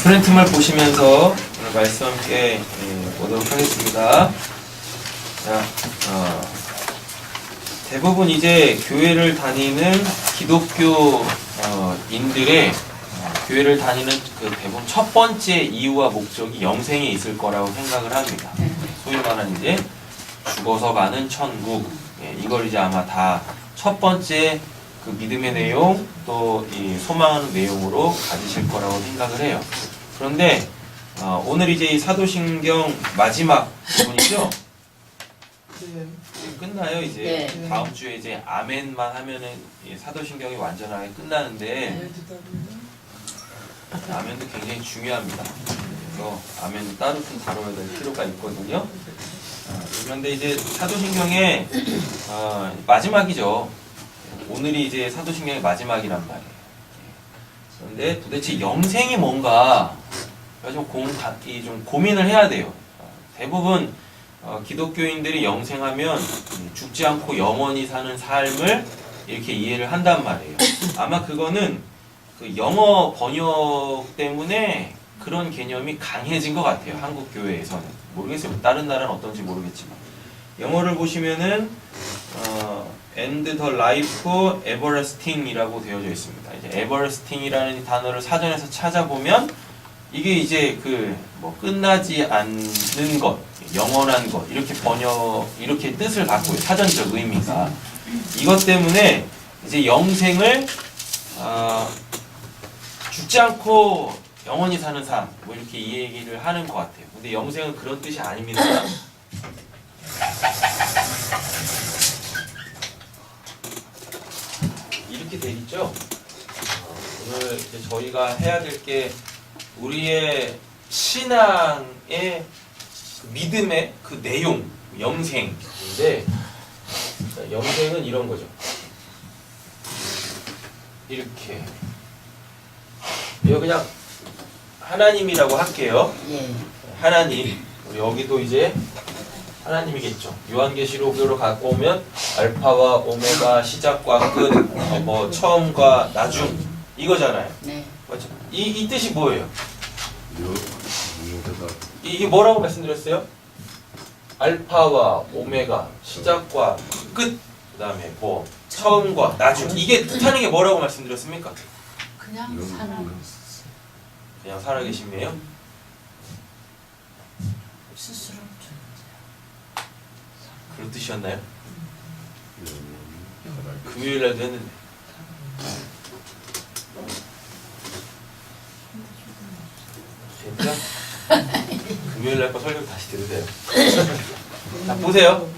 프린트만 보시면서 오늘 말씀 함께 보도록 하겠습니다. 자, 대부분 이제 교회를 다니는 기독교인들의 교회를 다니는 그 대부분 첫 번째 이유와 목적이 영생에 있을 거라고 생각을 합니다. 소위 말하는 이제 죽어서 가는 천국, 이걸 이제 아마 다 첫 번째 그 믿음의 내용 또 이 소망하는 내용으로 가지실 거라고 생각을 해요. 그런데 오늘 이제 이 사도신경 마지막 부분이죠. 끝나요 이제. 네. 다음 주에 이제 아멘만 하면은 이 사도신경이 완전하게 끝나는데 아멘도 굉장히 중요합니다. 그래서 아멘도 따로 좀 다뤄야 될 필요가 있거든요. 그런데 이제 사도신경의 마지막이죠. 오늘이 이제 사도신경의 마지막이란 말이에요. 그런데 도대체 영생이 뭔가 좀 고민을 해야 돼요. 대부분 기독교인들이 영생하면 죽지 않고 영원히 사는 삶을 이렇게 이해를 한단 말이에요. 아마 그거는 그 영어 번역 때문에 그런 개념이 강해진 것 같아요. 한국 교회에서는. 모르겠어요. 다른 나라는 어떤지 모르겠지만. 영어를 보시면은 and the life everlasting이라고 되어져 있습니다. 이제 everlasting이라는 단어를 사전에서 찾아보면 이게 이제 그 뭐 끝나지 않는 것, 영원한 것 이렇게 뜻을 갖고 있어요. 사전적 의미가. 이것 때문에 이제 영생을 죽지 않고 영원히 사는 삶, 뭐 이렇게 이 얘기를 하는 것 같아요. 근데 영생은 그런 뜻이 아닙니다. 이렇게 돼 있죠. 오늘 이제 저희가 해야 될 게 우리의 신앙의 그 믿음의 그 내용, 영생인데 영생은 이런 거죠. 이렇게 이거 그냥 하나님이라고 할게요. 예. 하나님. 여기도 이제 하나님이겠죠. 요한계시록으로 갖고 오면 알파와 오메가, 시작과 끝, 뭐 처음과 나중 이거잖아요. 네. 맞죠? 이 뜻이 뭐예요? 이게 뭐라고 말씀드렸어요? 알파와 오메가, 시작과 끝, 그다음에 뭐 처음과 나중. 이게 뜻하는 게 뭐라고 말씀드렸습니까? 그냥 살아계시 그냥 살아계심이에요? 스스로 존재. 그런 뜻이었나요? 금요일날도 했는데. 됐죠? 금요일날 거 설교 다시 들으세요. 자, 보세요.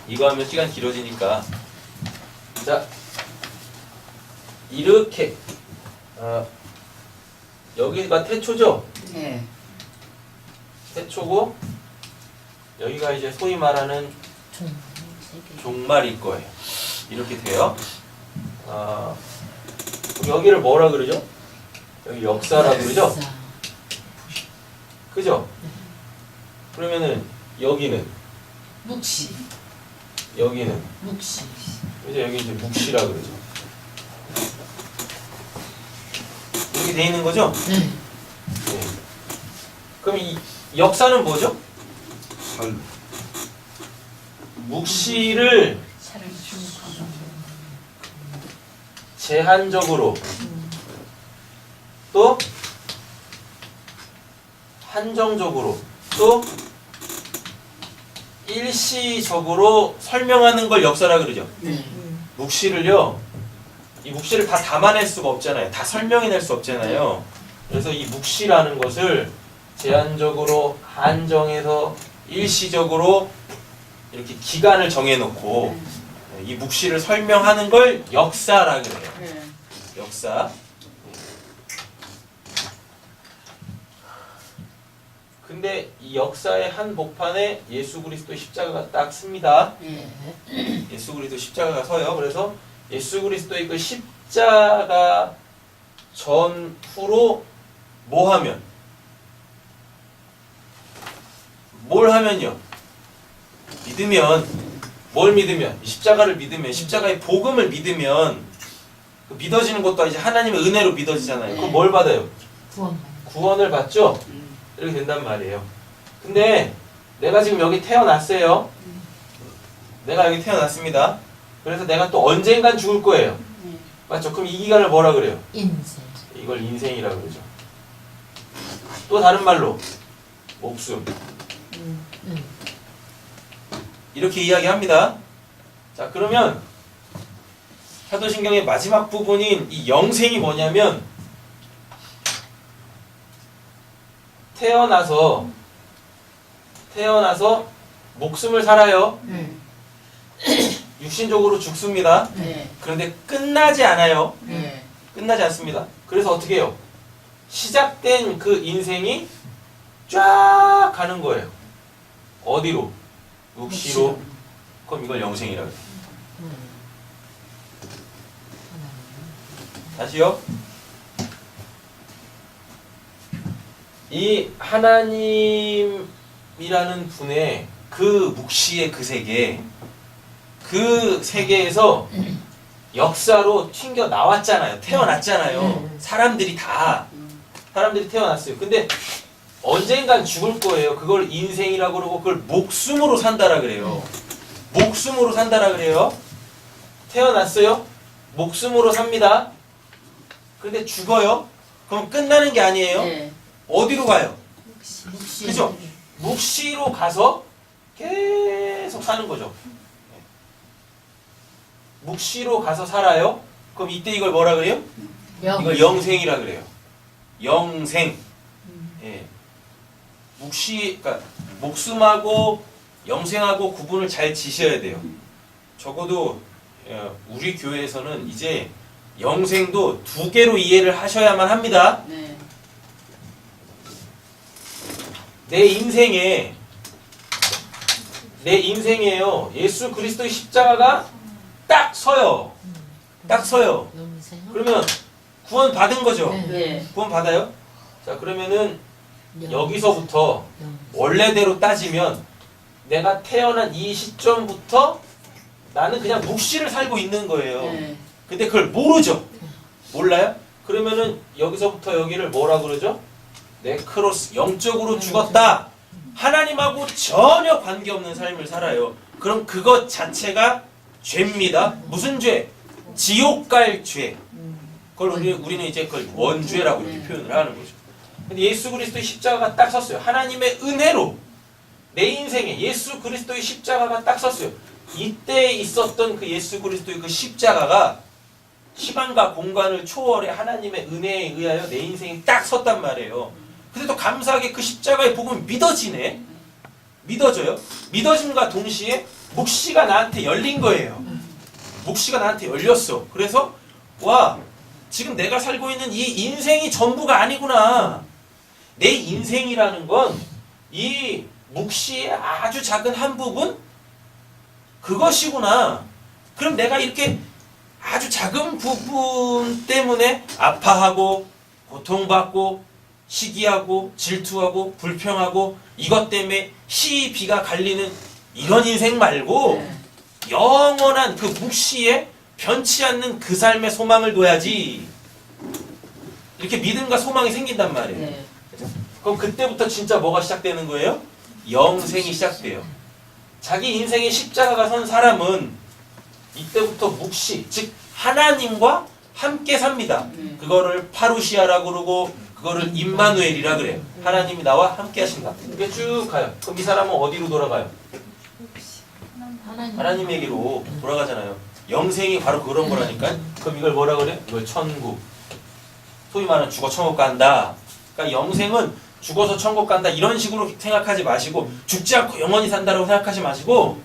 이거 하면 시간 길어지니까. 자, 이렇게. 여기가 태초죠? 네. 태초고, 여기가 이제 소위 말하는 종말일 거예요. 이렇게 돼요. 여기를 뭐라 그러죠? 여기 역사라 그러죠? 그죠? 그러면은 여기는 묵시. 여기는 묵시. 그죠? 여기 이제 묵시라 그러죠. 이렇게 돼 있는 거죠? 네. 네. 그럼 이 역사는 뭐죠? 묵시를 제한적으로 또 한정적으로 또 일시적으로 설명하는 걸 역사라 그러죠. 네. 묵시를요, 이 묵시를 다 담아낼 수가 없잖아요. 다 설명해낼 수 없잖아요. 그래서 이 묵시라는 것을 제한적으로 한정해서 일시적으로 이렇게 기간을 정해놓고 이 묵시를 설명하는 걸 역사라 그래요. 네. 역사. 근데 이 역사의 한 복판에 예수 그리스도 십자가가 딱 씁니다. 네. 예수 그리스도 십자가가 서요. 그래서 예수 그리스도의 그 십자가 전후로 뭐 하면? 뭘 하면요? 믿으면, 뭘 믿으면? 십자가를 믿으면, 십자가의 복음을 믿으면 믿어지는 것도 이제 하나님의 은혜로 믿어지잖아요. 그럼 뭘 받아요? 구원을 받죠? 이렇게 된단 말이에요. 근데 내가 지금 여기 태어났어요. 내가 여기 태어났습니다. 그래서 내가 또 언젠간 죽을 거예요. 맞죠? 그럼 이 기간을 뭐라 그래요? 인생. 이걸 인생이라 그러죠. 또 다른 말로 목숨. 이렇게 이야기합니다. 자, 그러면 사도신경의 마지막 부분인 이 영생이 뭐냐면 태어나서 목숨을 살아요. 육신적으로 죽습니다. 그런데 끝나지 않아요. 끝나지 않습니다. 그래서 어떻게 해요? 시작된 그 인생이 쫙 가는 거예요. 어디로? 묵시로. 그럼 이걸 영생이라고 해요. 다시요. 이 하나님이라는 분의 그 묵시의 그 세계, 그 세계에서 역사로 튕겨 나왔잖아요. 태어났잖아요. 사람들이 태어났어요. 근데 언젠간 죽을 거예요. 그걸 인생이라고 그러고 그걸 목숨으로 산다라 그래요. 목숨으로 산다라 그래요. 태어났어요. 목숨으로 삽니다. 근데 죽어요. 그럼 끝나는 게 아니에요. 어디로 가요? 그죠? 묵시로 가서 계속 사는 거죠. 묵시로 가서 살아요. 그럼 이때 이걸 뭐라 그래요? 이걸 영생이라 그래요. 영생. 예. 그러니까 목숨하고 영생하고 구분을 잘 지셔야 돼요. 적어도 우리 교회에서는 이제 영생도 두 개로 이해를 하셔야만 합니다. 내 인생에요. 예수 그리스도의 십자가가 딱 서요. 딱 서요. 그러면 구원 받은 거죠. 구원 받아요. 자, 그러면은 여기서부터 원래대로 따지면 내가 태어난 이 시점부터 나는 그냥 묵시를 살고 있는 거예요. 근데 그걸 모르죠. 몰라요? 그러면은 여기서부터 여기를 뭐라 그러죠? 네크로스, 영적으로 죽었다. 하나님하고 전혀 관계없는 삶을 살아요. 그럼 그것 자체가 죄입니다. 무슨 죄? 지옥 갈 죄. 그걸 우리는 이제 그걸 원죄라고 이렇게 표현을 하는 거죠. 근데 예수 그리스도의 십자가가 딱 섰어요. 하나님의 은혜로 내 인생에 예수 그리스도의 십자가가 딱 섰어요. 이때 있었던 그 예수 그리스도의 그 십자가가 시간과 공간을 초월해 하나님의 은혜에 의하여 내 인생이 딱 섰단 말이에요. 근데 또 감사하게 그 십자가의 복음이 믿어지네. 믿어져요. 믿어짐과 동시에 묵시가 나한테 열린 거예요. 묵시가 나한테 열렸어. 그래서 와, 지금 내가 살고 있는 이 인생이 전부가 아니구나. 내 인생이라는 건 이 묵시의 아주 작은 한 부분? 그것이구나. 그럼 내가 이렇게 아주 작은 부분 때문에 아파하고 고통받고 시기하고 질투하고 불평하고 이것 때문에 시비가 갈리는 이런 인생 말고 영원한 그 묵시에 변치 않는 그 삶의 소망을 둬야지. 이렇게 믿음과 소망이 생긴단 말이에요. 그럼 그때부터 진짜 뭐가 시작되는 거예요? 영생이 시작돼요. 자기 인생의 십자가가 선 사람은 이때부터 묵시, 즉 하나님과 함께 삽니다. 그거를 파루시아라고 그러고 그거를 임마누엘이라 그래요. 하나님이 나와 함께 하신다. 이게 쭉 가요. 그럼 이 사람은 어디로 돌아가요? 하나님에게로 돌아가잖아요. 영생이 바로 그런 거라니까. 그럼 이걸 뭐라 그래? 이걸 천국. 소위 말하는 죽어 천국 간다. 그러니까 영생은 죽어서 천국 간다 이런 식으로 생각하지 마시고 죽지 않고 영원히 산다라고 생각하지 마시고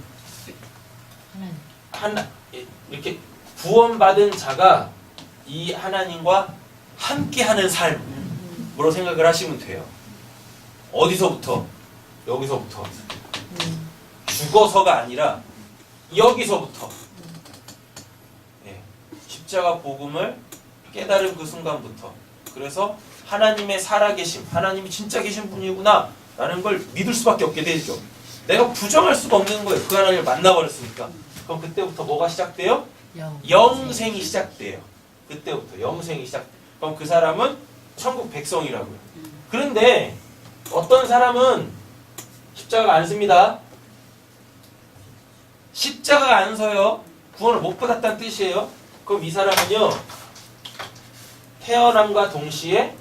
이렇게 구원받은 자가 이 하나님과 함께하는 삶으로 생각을 하시면 돼요. 어디서부터? 여기서부터. 죽어서가 아니라 여기서부터. 네. 십자가 복음을 깨달은 그 순간부터. 그래서 하나님의 살아계심, 하나님이 진짜 계신 분이구나 라는 걸 믿을 수밖에 없게 되죠. 내가 부정할 수가 없는 거예요. 그 하나님을 만나버렸으니까. 그럼 그때부터 뭐가 시작돼요? 영생이 시작돼요. 그때부터 영생이 시작돼요. 그럼 그 사람은 천국 백성이라고요. 그런데 어떤 사람은 십자가 안 씁니다. 십자가가 안 서요. 구원을 못 받았다는 뜻이에요. 그럼 이 사람은요, 태어남과 동시에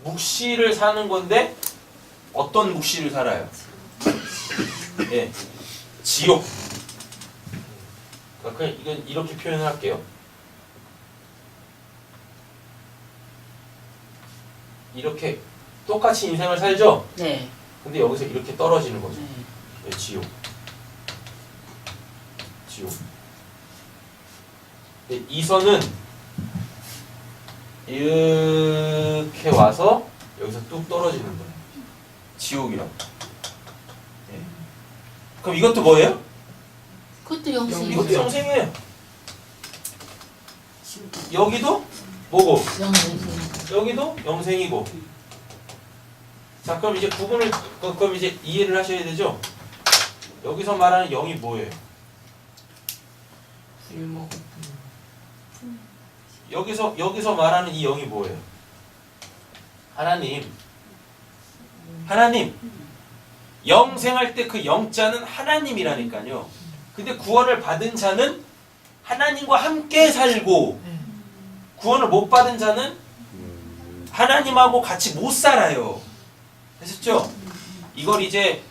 묵시를 사는 건데 어떤 묵시를 살아요? 예, 지옥. 그냥 이건 이렇게 표현을 할게요. 이렇게 똑같이 인생을 살죠? 네. 근데 여기서 이렇게 떨어지는 거죠. 네. 예, 지옥. 지옥. 근데 이 선은 이렇게 와서 여기서 뚝 떨어지는 거예요. 지옥이라고. 예. 그럼 이것도 뭐예요? 그것도 영생. 이것도 영생이에요. 여기도 뭐고? 영생. 여기도 영생이고. 자, 그럼 이제 구분을 그럼 이제 이해를 하셔야 되죠? 여기서 말하는 영이 뭐예요? 여기서 말하는 이 영이 뭐예요? 하나님. 하나님. 영생할 때 그 영자는 하나님이라니까요. 근데 구원을 받은 자는 하나님과 함께 살고, 구원을 못 받은 자는 하나님하고 같이 못 살아요. 되셨죠? 이걸 이제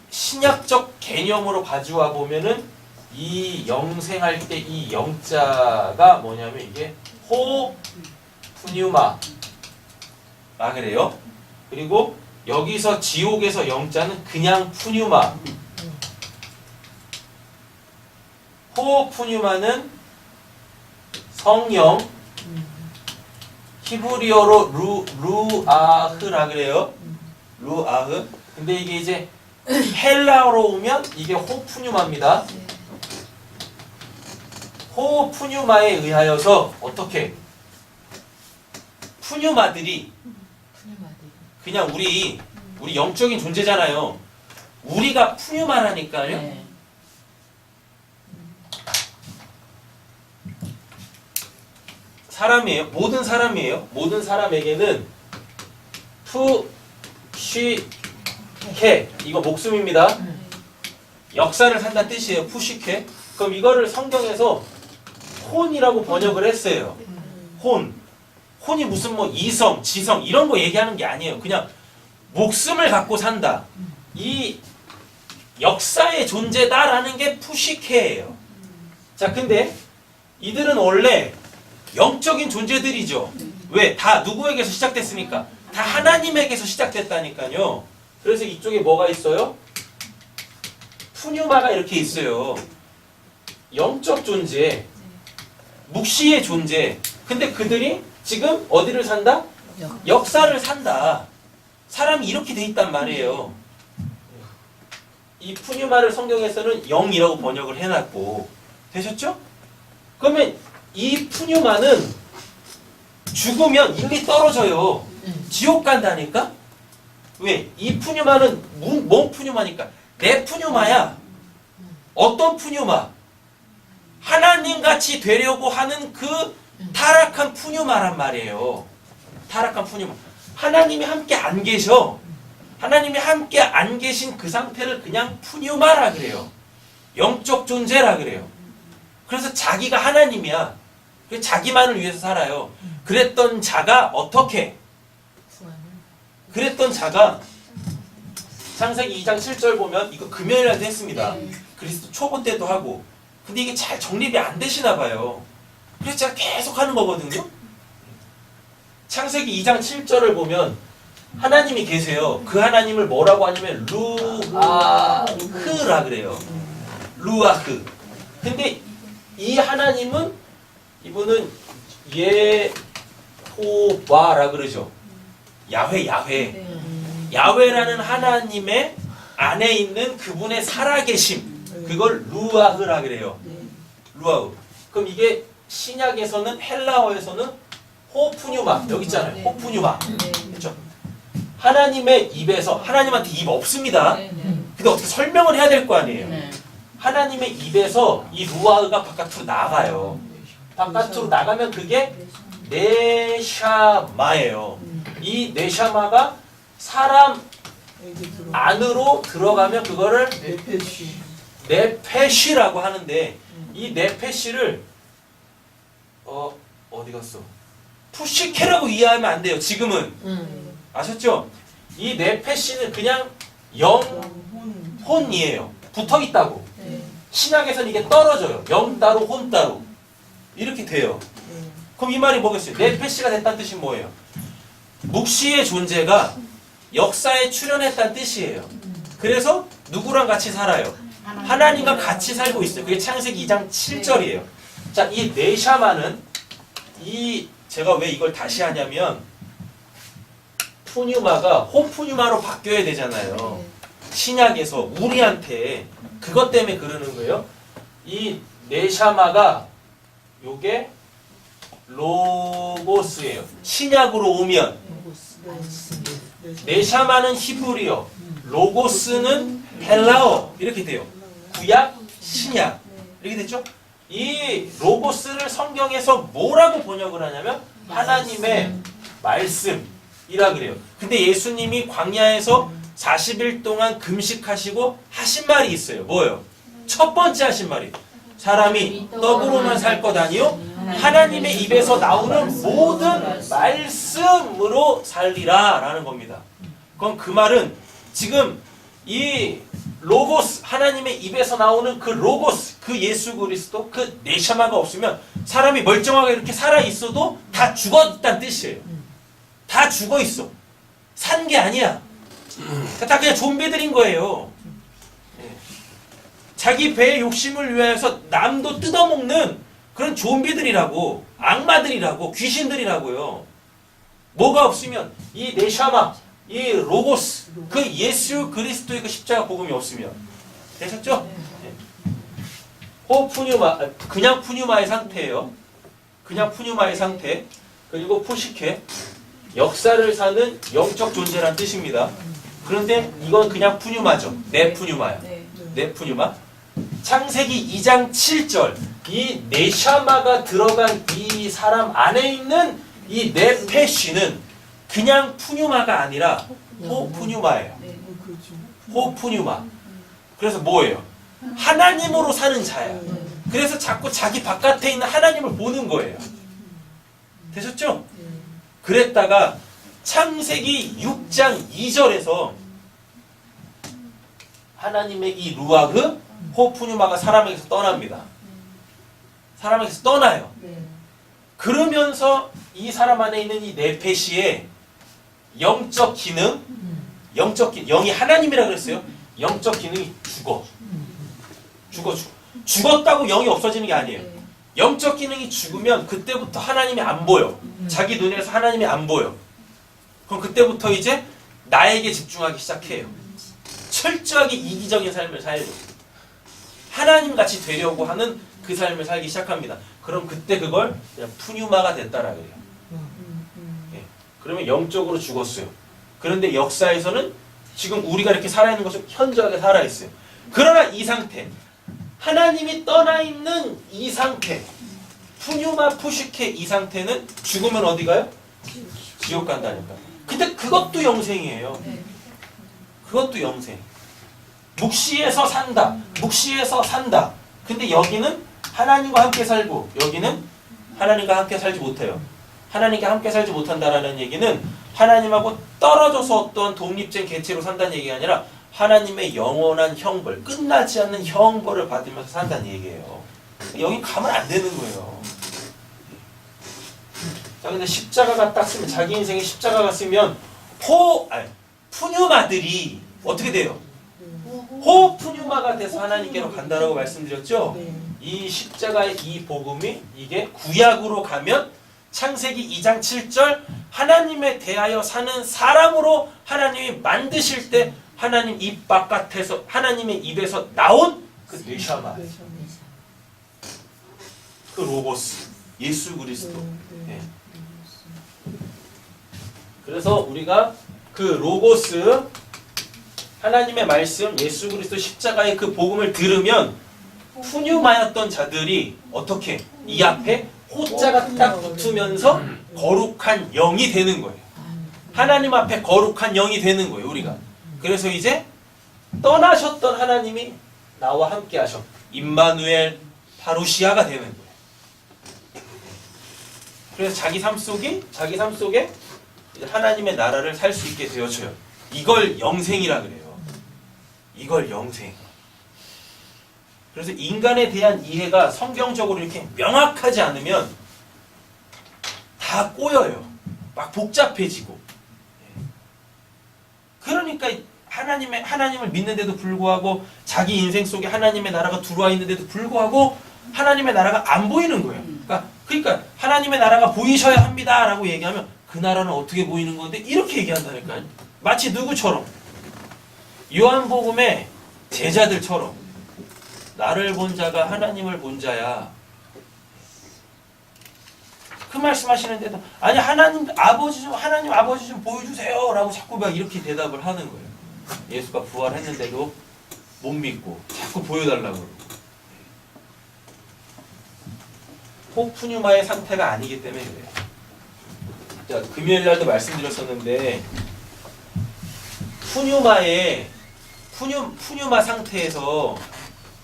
신약적 개념으로 가져와 보면은 이 영생할 때 이 영자가 뭐냐면 이게 호푸뉴마 아 그래요? 그리고 여기서 지옥에서 영자는 그냥 푸뉴마. 호푸뉴마는 성령, 히브리어로 루아흐라 그래요. 루아흐. 근데 이게 이제 헬라어로 오면 이게 호푸뉴마입니다. 호푸뉴마에 의하여서 어떻게 푸뉴마들이 그냥 우리 영적인 존재잖아요. 우리가 푸뉴마라니까요. 네. 사람이에요. 모든 사람이에요. 모든 사람에게는 푸쉬케 이거 목숨입니다. 역사를 산다는 뜻이에요. 푸쉬케. 그럼 이거를 성경에서 혼이라고 번역을 했어요. 혼이 무슨 뭐 이성, 지성 이런 거 얘기하는 게 아니에요. 그냥 목숨을 갖고 산다. 이 역사의 존재다라는 게 푸시케예요. 자, 근데 이들은 원래 영적인 존재들이죠. 왜? 다 누구에게서 시작됐습니까? 다 하나님에게서 시작됐다니까요. 그래서 이쪽에 뭐가 있어요? 푸뉴마가 이렇게 있어요. 영적 존재, 묵시의 존재. 근데 그들이 지금 어디를 산다? 역사를 산다. 사람이 이렇게 돼 있단 말이에요. 이 푸뉴마를 성경에서는 영이라고 번역을 해놨고 되셨죠? 그러면 이 푸뉴마는 죽으면 이미 떨어져요. 지옥 간다니까? 왜? 이 푸뉴마는 뭔 푸뉴마니까? 내 푸뉴마야. 어떤 푸뉴마? 하나님같이 되려고 하는 그 타락한 푸뉴마란 말이에요. 타락한 푸뉴마. 하나님이 함께 안 계셔. 하나님이 함께 안 계신 그 상태를 그냥 푸뉴마라 그래요. 영적 존재라 그래요. 그래서 자기가 하나님이야. 그래서 자기만을 위해서 살아요. 그랬던 자가 어떻게? 그랬던 자가 창세기 2장 7절 보면 이거 금요일날도 했습니다. 그리스도 초고 때도 하고. 근데 이게 잘 정립이 안 되시나 봐요. 그래서 제가 계속 하는 거거든요. 창세기 2장 7절을 보면 하나님이 계세요. 그 하나님을 뭐라고 하냐면 루아흐라 그래요. 루아흐. 근데 이 하나님은 이분은 예호바라 그러죠. 야훼. 야훼라는 하나님의 안에 있는 그분의 살아계심. 그걸 루아흐라 그래요. 루아흐. 그럼 이게 신약에서는 헬라어에서는 호푸뉴마 여기 있잖아요. 호푸뉴마. 그렇죠? 하나님의 입에서 하나님한테 입 없습니다. 근데 어떻게 설명을 해야 될 거 아니에요. 하나님의 입에서 이 루아흐가 바깥으로 나가요. 바깥으로 나가면 그게 네샤마예요. 이 네샤마가 사람 안으로 들어가면 그거를 네페시라고 하는데 이 네페시를 어디 갔어? 푸시케라고 이해하면 안 돼요. 지금은 아셨죠? 이 네페시는 그냥 영혼이에요. 붙어 있다고. 신약에서는 이게 떨어져요. 영 따로 혼 따로 이렇게 돼요. 그럼 이 말이 뭐겠어요? 네페시가 됐다는 뜻이 뭐예요? 묵시의 존재가 역사에 출현했다는 뜻이에요. 그래서 누구랑 같이 살아요? 하나님과 같이 살고 있어요. 그게 창세기 2장 7절이에요. 자, 이 네샤마는 제가 왜 이걸 다시 하냐면 푸뉴마가 호푸뉴마로 바뀌어야 되잖아요. 신약에서 우리한테 그것 때문에 그러는 거예요. 이 네샤마가 요게 로고스예요. 신약으로 오면 네샤마는 히브리어, 로고스는 헬라어 이렇게 돼요. 구약, 신약 이렇게 됐죠? 이 로고스를 성경에서 뭐라고 번역을 하냐면 하나님의 말씀이라 그래요. 근데 예수님이 광야에서 40일 동안 금식하시고 하신 말이 있어요. 뭐예요? 첫 번째 하신 말이 사람이 떡으로만 살 것 아니요 하나님의 입에서 나오는 모든 말씀으로 살리라 라는 겁니다. 그럼 그 말은 지금 이 로고스, 하나님의 입에서 나오는 그 로고스, 그 예수 그리스도, 그 네샤마가 없으면 사람이 멀쩡하게 이렇게 살아있어도 다 죽었다는 뜻이에요. 다 죽어있어. 산 게 아니야. 다 그냥 좀비들인 거예요. 자기 배의 욕심을 위해서 남도 뜯어먹는 그런 좀비들이라고, 악마들이라고, 귀신들이라고요. 뭐가 없으면 이 네샤마, 이 로고스, 그 예수 그리스도의 그 십자가 복음이 없으면 되셨죠? 호푸뉴마, 그냥 푸뉴마의 상태예요. 그냥 푸뉴마의 상태. 그리고 푸시케, 역사를 사는 영적 존재란 뜻입니다. 그런데 이건 그냥 푸뉴마죠. 네푸뉴마야. 네푸뉴마. 창세기 2장 7절 이 네샤마가 들어간 이 사람 안에 있는 이 네페시는 그냥 푸뉴마가 아니라 호푸뉴마예요. 호푸뉴마. 그래서 뭐예요? 하나님으로 사는 자야. 그래서 자꾸 자기 바깥에 있는 하나님을 보는 거예요. 되셨죠? 그랬다가 창세기 6장 2절에서 하나님의 이 루아그 호푸뉴마가 사람에게서 떠납니다. 사람에게서 떠나요. 그러면서 이 사람 안에 있는 이 네페시의 영적 기능, 영이 하나님이라 그랬어요. 영적 기능이 죽어. 죽었다고 영이 없어지는 게 아니에요. 영적 기능이 죽으면 그때부터 하나님이 안 보여. 자기 눈에서 하나님이 안 보여. 그럼 그때부터 이제 나에게 집중하기 시작해요. 철저하게 이기적인 삶을 살고 하나님같이 되려고 하는 그 삶을 살기 시작합니다. 그럼 그때 그걸 그냥 푸뉴마가 됐다라 그래요. 그러면 영적으로 죽었어요. 그런데 역사에서는 지금 우리가 이렇게 살아있는 것처럼 현저하게 살아있어요. 그러나 이 상태, 하나님이 떠나있는 이 상태, 푸뉴마 푸시케 이 상태는 죽으면 어디 가요? 지옥 간다니까. 근데 그것도 영생이에요. 그것도 영생. 묵시에서 산다. 묵시에서 산다. 근데 여기는 하나님과 함께 살고 여기는 하나님과 함께 살지 못해요. 하나님과 함께 살지 못한다라는 얘기는 하나님하고 떨어져서 어떤 독립된 개체로 산다는 얘기가 아니라 하나님의 영원한 형벌, 끝나지 않는 형벌을 받으면서 산다는 얘기예요. 여기 가면 안 되는 거예요. 자, 근데 십자가가 딱 쓰면 자기 인생에 십자가가 쓰면 푸뉴마들이 어떻게 돼요? 호푸뉴마가 돼서 하나님께로 간다라고 말씀드렸죠? 이 십자가의 이 복음이 이게 구약으로 가면 창세기 2장 7절 하나님에 대하여 사는 사람으로 하나님이 만드실 때 하나님 입 바깥에서 하나님의 입에서 나온 그 네샤마, 그 로고스, 예수 그리스도. 네. 그래서 우리가 그 로고스 하나님의 말씀 예수 그리스도 십자가의 그 복음을 들으면 푸뉴마였던 자들이 어떻게 이 앞에 호자가 딱 붙으면서 거룩한 영이 되는 거예요. 하나님 앞에 거룩한 영이 되는 거예요, 우리가. 그래서 이제 떠나셨던 하나님이 나와 함께 하셔. 임마누엘 파루시아가 되는 거예요. 그래서 자기 삶 속에 이제 하나님의 나라를 살 수 있게 되어져요. 이걸 영생이라 그래요. 이걸 영생. 그래서 인간에 대한 이해가 성경적으로 이렇게 명확하지 않으면 다 꼬여요. 막 복잡해지고. 그러니까 하나님을 믿는데도 불구하고 자기 인생 속에 하나님의 나라가 들어와 있는데도 불구하고 하나님의 나라가 안 보이는 거예요. 그러니까 하나님의 나라가 보이셔야 합니다라고 얘기하면 그 나라는 어떻게 보이는 건데 이렇게 얘기한다니까요. 마치 누구처럼 요한복음의 제자들처럼 나를 본 자가 하나님을 본 자야. 그 말씀하시는데도 아니 하나님 아버지 좀 보여주세요라고 자꾸 막 이렇게 대답을 하는 거예요. 예수가 부활했는데도 못 믿고 자꾸 보여달라고 그러고. 호프뉴마의 상태가 아니기 때문에 그래요. 자, 금요일 날도 말씀드렸었는데 푸뉴마 상태에서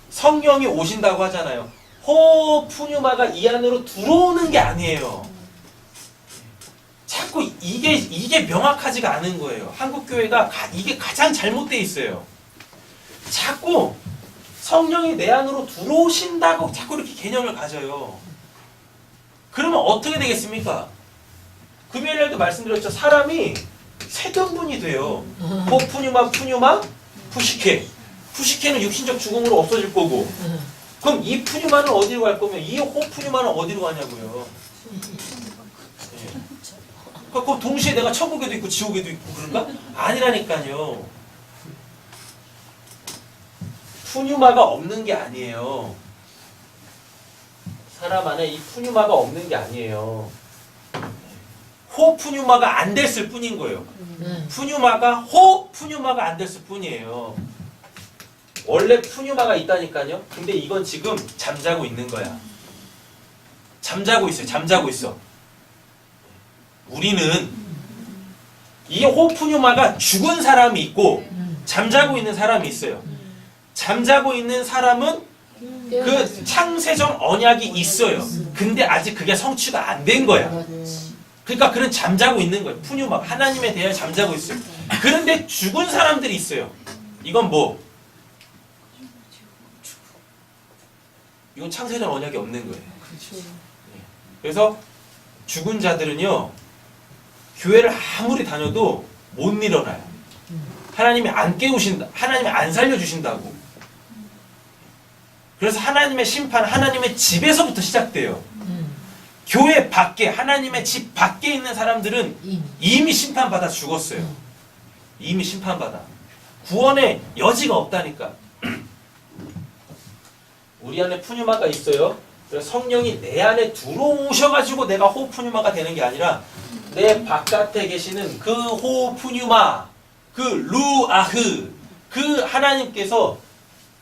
성령이 오신다고 하잖아요. 호푸뉴마가 이 안으로 들어오는 게 아니에요. 자꾸 이게 명확하지가 않은 거예요. 한국 교회가 이게 가장 잘못되어 있어요. 자꾸 성령이 내 안으로 들어오신다고 자꾸 이렇게 개념을 가져요. 그러면 어떻게 되겠습니까? 금요일날도 말씀드렸죠. 사람이 세 등분이 돼요. 호푸뉴마, 푸뉴마, 푸시케. 푸시케는 육신적 죽음으로 없어질 거고. 그럼 이 푸뉴마는 어디로 갈 거면 이 호푸뉴마는 어디로 가냐고요. 그럼 동시에 내가 천국에도 있고 지옥에도 있고 그런가? 아니라니까요. 푸뉴마가 없는 게 아니에요. 사람 안에 이 푸뉴마가 없는 게 아니에요. 호푸뉴마가 안 됐을 뿐인 거예요. 호푸뉴마가 안 됐을 뿐이에요. 원래 푸뉴마가 있다니까요. 근데 이건 지금 잠자고 있는 거야. 잠자고 있어. 우리는 이 호푸뉴마가 죽은 사람이 있고 잠자고 있는 사람이 있어요. 잠자고 있는 사람은 그 창세전 언약이 있어요. 근데 아직 그게 성취가 안 된 거야. 그러니까 그는 잠자고 있는 거예요. 푸뉴마 하나님에 대해 잠자고 있어요. 그런데 죽은 사람들이 있어요. 이건 뭐? 이건 창세전 언약이 없는 거예요. 그래서 죽은 자들은요, 교회를 아무리 다녀도 못 일어나요. 하나님이 안 깨우신다. 하나님이 안 살려주신다고. 그래서 하나님의 심판, 하나님의 집에서부터 시작돼요. 교회 밖에, 하나님의 집 밖에 있는 사람들은 이미 심판받아 죽었어요. 이미 심판받아. 구원의 여지가 없다니까. 우리 안에 푸뉴마가 있어요. 그래서 성령이 내 안에 들어오셔가지고 내가 호푸뉴마가 되는 게 아니라 내 바깥에 계시는 그 호푸뉴마, 그 루아흐, 그 하나님께서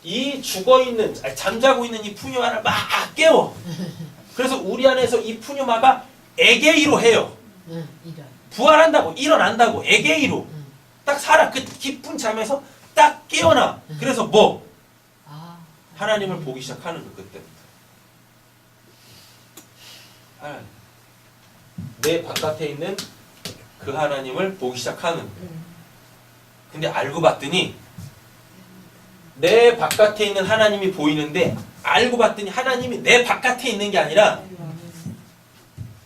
이 죽어있는, 잠자고 있는 이 푸뉴마를 막 깨워. 그래서 우리 안에서 이 푸뉴마가 에게이로 해요. 부활한다고, 일어난다고, 에게이로. 딱 살아. 그 깊은 잠에서 딱 깨어나. 그래서 뭐? 하나님을 보기 시작하는 거, 그때부터. 하나님. 내 바깥에 있는 그 하나님을 보기 시작하는. 근데 알고 봤더니 내 바깥에 있는 하나님이 보이는데 알고 봤더니 하나님이 내 바깥에 있는 게 아니라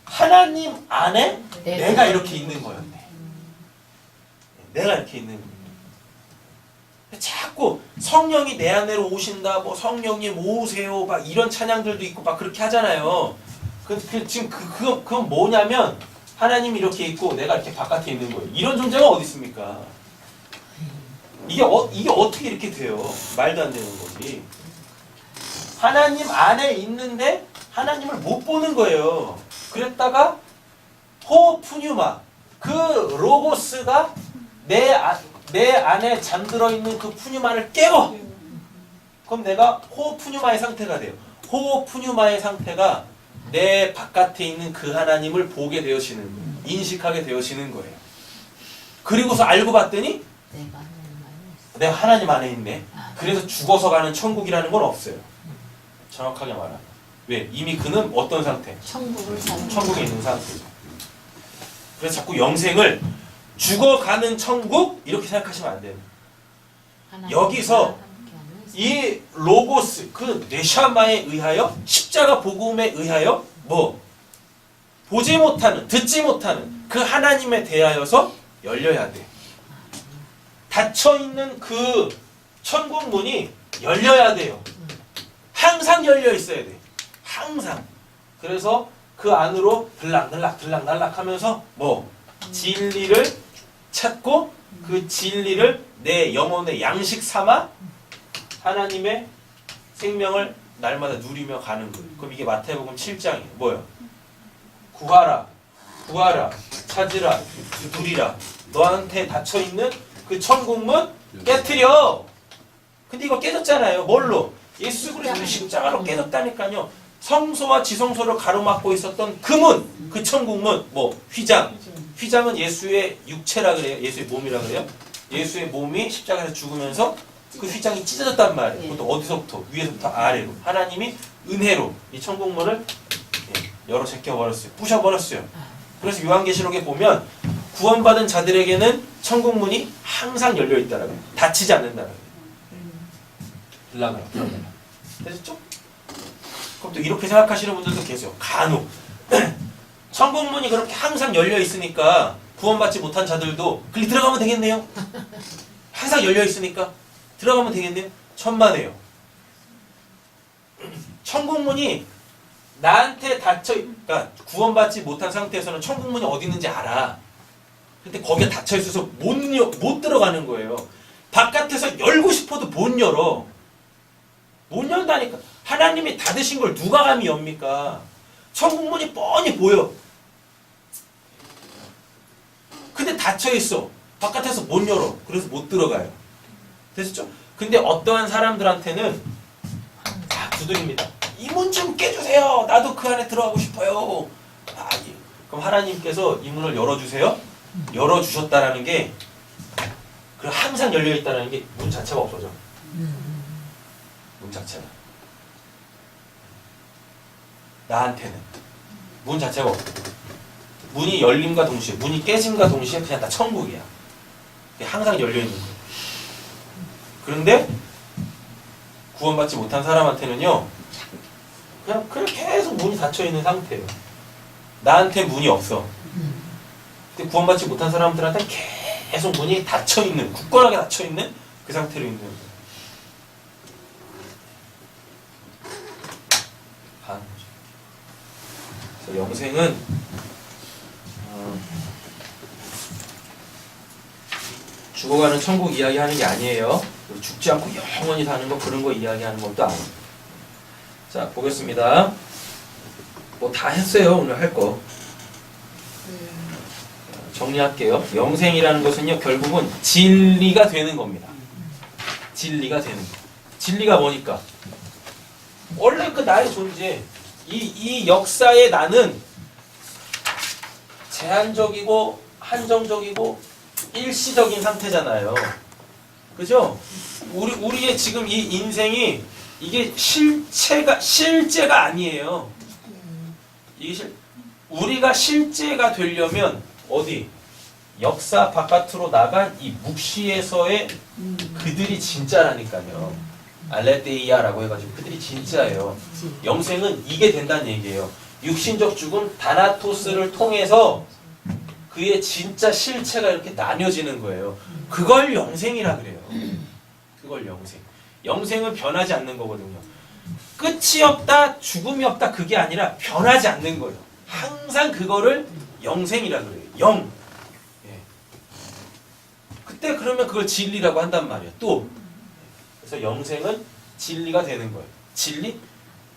하나님 안에 내가 이렇게 있는 거였네. 내가 이렇게 있는 거예요. 자꾸 성령이 내 안으로 오신다, 뭐 성령님 오세요, 막 이런 찬양들도 있고 막 그렇게 하잖아요. 지금 그건 뭐냐면 하나님이 이렇게 있고 내가 이렇게 바깥에 있는 거예요. 이런 존재가 어디 있습니까? 이게 어떻게 이렇게 돼요? 말도 안 되는 거지. 하나님 안에 있는데 하나님을 못 보는 거예요. 그랬다가 호푸뉴마, 그 로고스가 내 안에 잠들어 있는 그 푸뉴마를 깨워. 그럼 내가 호푸뉴마의 상태가 돼요. 호푸뉴마의 상태가 내 바깥에 있는 그 하나님을 보게 되어지는 거예요. 인식하게 되어지는 거예요. 그리고서 알고 봤더니 내가 하나님 안에 있네. 그래서 죽어서 가는 천국이라는 건 없어요. 정확하게 말하면. 왜? 이미 그는 어떤 상태? 천국에 있는 상태죠. 그래서 자꾸 영생을 죽어가는 천국 이렇게 생각하시면 안 돼요. 여기서 이 로고스 그 네샤마에 의하여 십자가 복음에 의하여 뭐 보지 못하는 듣지 못하는 그 하나님에 대하여서 열려야 돼. 닫혀 있는 그 천국 문이 열려야 돼요. 항상 열려 있어야 돼. 항상. 그래서 그 안으로 들락날락 하면서 뭐 진리를 찾고 그 진리를 내 영혼의 양식 삼아 하나님의 생명을 날마다 누리며 가는 거예요. 그럼 이게 마태복음 7장이에요. 뭐예요? 구하라, 찾으라, 누리라. 너한테 닫혀있는 그 천국문 깨트려. 근데 이거 깨졌잖아요. 뭘로? 예수 그리스도의 십자가로 깨졌다니까요. 성소와 지성소를 가로막고 있었던 그 문, 그 천국문, 뭐 휘장. 휘장은 예수의 육체라 그래요. 예수의 몸이라 그래요. 예수의 몸이 십자가에서 죽으면서 그 휘장이 찢어졌단 말이에요. 그것도 어디서부터? 위에서부터 아래로. 하나님이 은혜로 이 천국문을 열어 제껴버렸어요. 부셔버렸어요. 그래서 요한계시록에 보면 구원받은 자들에게는 천국문이 항상 열려있다라고 해요. 닫히지 않는다라고 해요. 들락날락. 되셨죠? 그럼 또 이렇게 생각하시는 분들도 계세요. 간혹. 천국문이 그렇게 항상 열려있으니까 구원받지 못한 자들도 그리 들어가면 되겠네요. 항상 열려있으니까 들어가면 되겠네요. 천만에요. 천국문이 나한테 그러니까 구원받지 못한 상태에서는 천국문이 어디 있는지 알아. 근데 거기에 닫혀있어서 못 들어가는 거예요. 바깥에서 열고 싶어도 못 열어. 못 연다니까. 하나님이 닫으신 걸 누가 감히 엽니까? 천국문이 뻔히 보여. 근데 닫혀있어. 바깥에서 못 열어. 그래서 못 들어가요. 됐죠? 근데 어떠한 사람들한테는 다 두드립니다. 이 문 좀 깨주세요. 나도 그 안에 들어가고 싶어요. 그럼 하나님께서 이 문을 열어주세요. 열어주셨다라는 게 그리고 항상 열려있다는 게 문 자체가 없어져. 문 자체가. 나한테는 문 자체가 없어. 문이 열림과 동시에 문이 깨짐과 동시에 그냥 다 천국이야. 항상 열려있는 거예요. 그런데 구원받지 못한 사람한테는요 그냥 계속 문이 닫혀있는 상태예요. 나한테 문이 없어. 근데 구원받지 못한 사람들한테는 계속 문이 닫혀있는, 굳건하게 닫혀있는 그 상태로 있는 거예요. 가는 거죠. 그래서 영생은 죽어가는 천국 이야기하는 게 아니에요. 죽지 않고 영원히 사는 거 그런 거 이야기하는 것도 아니에요. 자 보겠습니다. 뭐 다 했어요. 오늘 할 거. 정리할게요. 영생이라는 것은요 결국은 진리가 되는 겁니다. 진리가 되는 거. 진리가 뭐니까? 원래 그 나의 존재, 이 역사의 나는 제한적이고 한정적이고 일시적인 상태잖아요. 그죠? 우리의 지금 이 인생이 이게 실제가 아니에요. 우리가 실제가 되려면 어디? 역사 바깥으로 나간 이 묵시에서의 그들이 진짜라니까요. 알레데이아라고 해가지고 그들이 진짜예요. 영생은 이게 된다는 얘기예요. 육신적 죽음 다나토스를 통해서 그의 진짜 실체가 이렇게 나뉘어지는 거예요. 그걸 영생이라 그래요. 그걸 영생. 영생은 변하지 않는 거거든요. 끝이 없다, 죽음이 없다 그게 아니라 변하지 않는 거예요. 항상 그거를 영생이라 그래요. 영. 예. 그때 그러면 그걸 진리라고 한단 말이에요. 또 그래서 영생은 진리가 되는 거예요. 진리?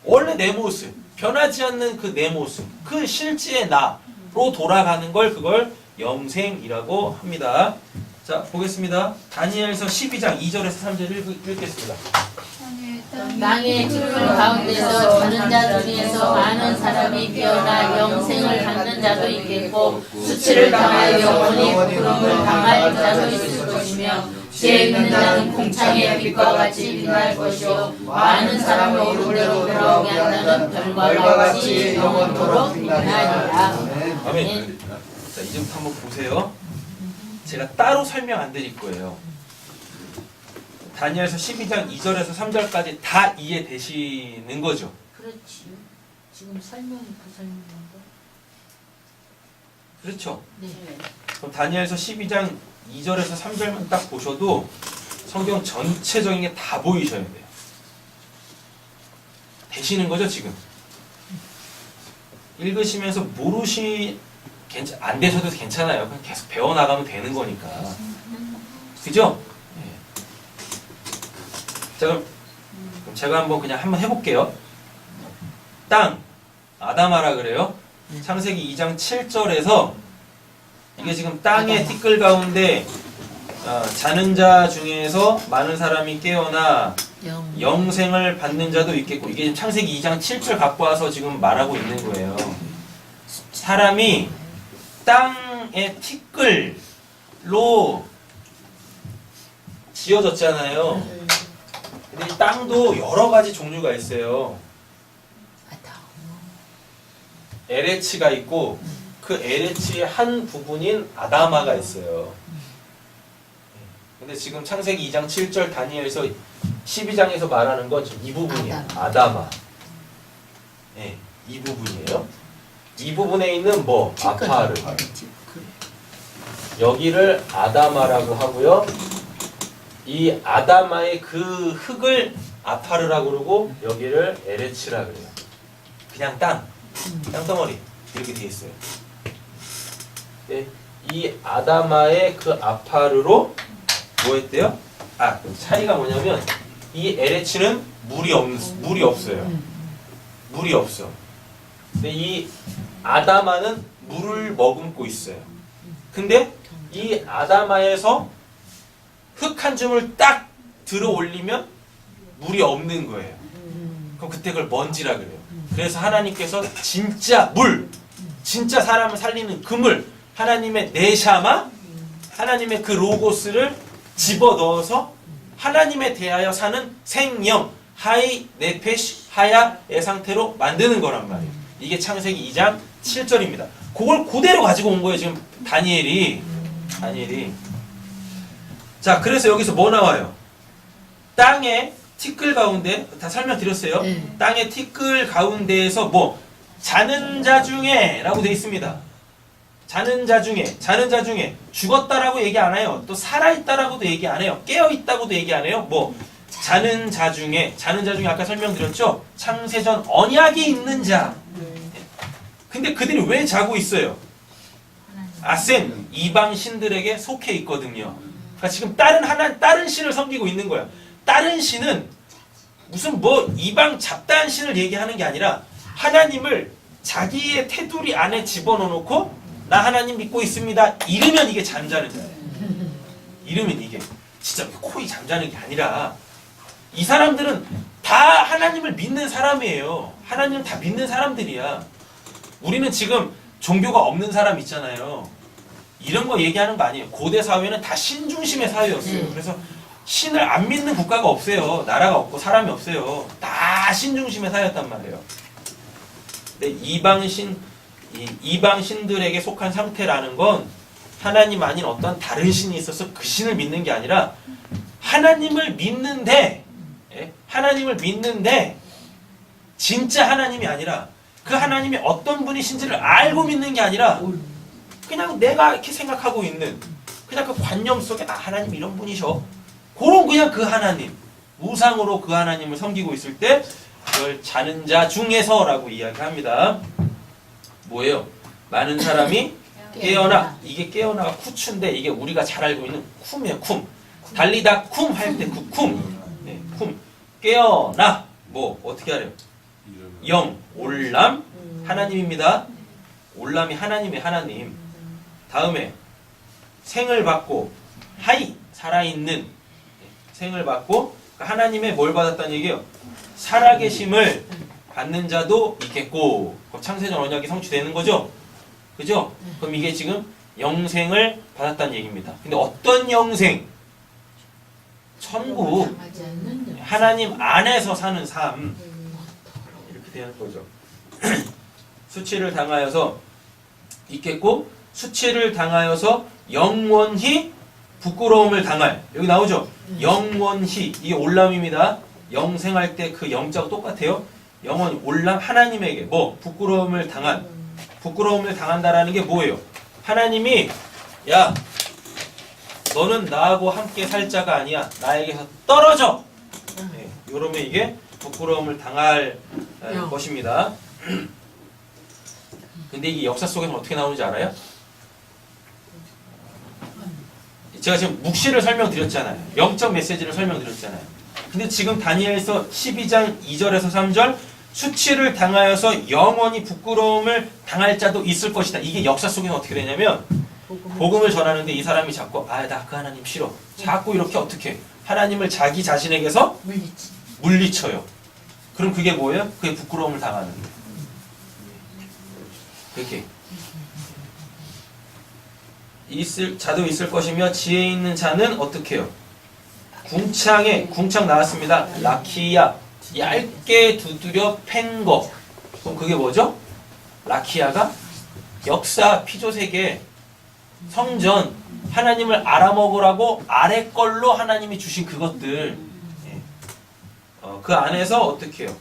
원래 내 모습, 변하지 않는 그 내 모습, 그 실제의 나로 돌아가는 걸 그걸 영생이라고 합니다. 자, 보겠습니다. 다니엘서 12장 2절에서 3절 읽겠습니다. 다니엘 땅의 찌풀 가운데서 자는 자 중에서 많은 사람이 깨어나 영생을 받는 자도 있겠고 수치를 당하여 영원히 부름을 당할 자도 있을 것이며 지혜 있는 자는 궁창의 빛과 같이 빛날 것이요 많은 사람을 오르내로 돌아오게 한다는 별과 같이 영원토록 빛나리라. 아멘. 자, 이제부터 한번 보세요. 제가 따로 설명 안 드릴 거예요. 다니엘서 12장 2절에서 3절까지 다 이해되시는 거죠. 그렇지. 지금 설명이 그 설명인가? 그렇죠. 네. 그럼 다니엘서 12장 2절에서 3절만 딱 보셔도 성경 전체적인 게 다 보이셔야 돼요. 되시는 거죠, 지금? 읽으시면서 안 되셔도 괜찮아요. 그냥 계속 배워나가면 되는 거니까. 그죠? 네. 자, 그럼 제가 한번 해볼게요. 땅, 아다마라 그래요. 창세기 2장 7절에서 이게 지금 땅의 티끌 가운데 자는 자 중에서 많은 사람이 깨어나 영생을 받는 자도 있겠고, 이게 지금 창세기 2장 7절 갖고 와서 지금 말하고 있는 거예요. 사람이 땅의 티끌로 지어졌잖아요. 근데 이 땅도 여러 가지 종류가 있어요. 에레치가 있고 그 에레치의 한 부분인 아다마가 있어요. 근데 지금 창세기 2장 7절 다니엘서 12장에서 말하는 건 이 부분이에요. 아다마. 네, 이 부분이에요. 이 부분에 있는 아파르. 여기를 아다마라고 하고요. 이 아다마의 그 흙을 아파르라고 그러고 여기를 에레치라 그래요. 그냥 땅덩어리 이렇게 돼 있어요. 네, 이 아다마의 그 아파르로 뭐 했대요? 그 차이가 뭐냐면 이 에레치는 물이 없어요. 물이 없어. 근데 이 아다마는 물을 머금고 있어요. 근데 이 아다마에서 흙 한 줌을 딱 들어 올리면 물이 없는 거예요. 그럼 그때 그걸 먼지라 그래요. 그래서 하나님께서 진짜 진짜 사람을 살리는 그물, 하나님의 네샤마, 하나님의 그 로고스를 집어넣어서 하나님에 대하여 사는 생명, 하이, 네페시, 하야의 상태로 만드는 거란 말이에요. 이게 창세기 2장 7절입니다. 그걸 그대로 가지고 온 거예요, 지금 다니엘이. 자, 그래서 여기서 뭐 나와요? 땅의 티끌 가운데, 다 설명드렸어요. 땅의 티끌 가운데에서 자는 자 중에 라고 되어 있습니다. 자는 자 중에 죽었다라고 얘기 안 해요. 또 살아있다라고도 얘기 안 해요. 깨어있다고도 얘기 안 해요. 자는 자 중에 아까 설명드렸죠? 창세전 언약이 있는 자. 근데 그들이 왜 자고 있어요? 아셈, 이방 신들에게 속해 있거든요. 그러니까 지금 다른 신을 섬기고 있는 거야. 다른 신은 무슨 이방 잡다한 신을 얘기하는 게 아니라 하나님을 자기의 테두리 안에 집어넣어놓고 나 하나님 믿고 있습니다. 이러면 이게 잠자는 자예요. 이러면 이게 진짜 코이 잠자는 게 아니라 이 사람들은 다 하나님을 믿는 사람이에요. 하나님을 다 믿는 사람들이야. 우리는 지금 종교가 없는 사람 있잖아요. 이런 거 얘기하는 거 아니에요. 고대 사회는 다 신중심의 사회였어요. 그래서 신을 안 믿는 국가가 없어요. 나라가 없고 사람이 없어요. 다 신중심의 사회였단 말이에요. 근데 이방 신들에게 속한 상태라는 건 하나님 아닌 어떤 다른 신이 있어서 그 신을 믿는 게 아니라 하나님을 믿는데 진짜 하나님이 아니라 그 하나님이 어떤 분이신지를 알고 믿는 게 아니라 그냥 내가 이렇게 생각하고 있는 그냥 그 관념 속에 하나님 이런 분이셔. 그냥 그 하나님, 우상으로 그 하나님을 섬기고 있을 때 그걸 자는 자 중에서라고 이야기합니다. 뭐예요? 많은 사람이 깨어나. 이게 깨어나가 쿠추인데 이게 우리가 잘 알고 있는 쿰이에요. 쿰. 달리다 쿰 할 때 그 쿰. 네, 쿰. 깨어나. 어떻게 하래요? 영, 올람, 하나님입니다. 올람이 하나님의 하나님. 다음에 생을 받고 하이, 살아있는 생을 받고 그러니까 하나님의 뭘 받았다는 얘기예요? 살아계심을 받는 자도 있겠고, 그럼 창세전 언약이 성취되는 거죠? 그죠? 그럼 이게 지금 영생을 받았다는 얘기입니다. 근데 어떤 영생? 천국, 하나님 안에서 사는 삶, 이렇게 되는 거죠. 수치를 당하여서 있겠고, 수치를 당하여서 영원히 부끄러움을 당할. 여기 나오죠? 영원히. 이게 올람입니다. 영생할 때 그 영자가 똑같아요. 영원히 올람, 하나님에게 뭐 부끄러움을 당한. 부끄러움을 당한다라는 게 뭐예요? 하나님이 야 너는 나하고 함께 살 자가 아니야. 나에게서 떨어져. 네, 이러면 이게 부끄러움을 당할 것입니다. 근데 이게 역사 속에는 어떻게 나오는지 알아요? 제가 지금 묵시를 설명드렸잖아요. 영적 메시지를 설명드렸잖아요. 근데 지금 다니엘서 12장 2절에서 3절 수치를 당하여서 영원히 부끄러움을 당할 자도 있을 것이다. 이게 역사 속에는 어떻게 되냐면 복음을 전하는데 이 사람이 자꾸 나 그 하나님 싫어. 자꾸 이렇게 어떻게 하나님을 자기 자신에게서 물리쳐요. 그럼 그게 뭐예요? 그게 부끄러움을 당하는 거예요. 그렇게 자도 있을 것이며 지혜 있는 자는 어떻게 해요? 궁창 나왔습니다. 라키야 얇게 두드려 팬 거. 그럼 그게 뭐죠? 라키야가 역사 피조세계 성전 하나님을 알아먹으라고 아래 걸로 하나님이 주신 그것들 그 안에서 어떻게 해요?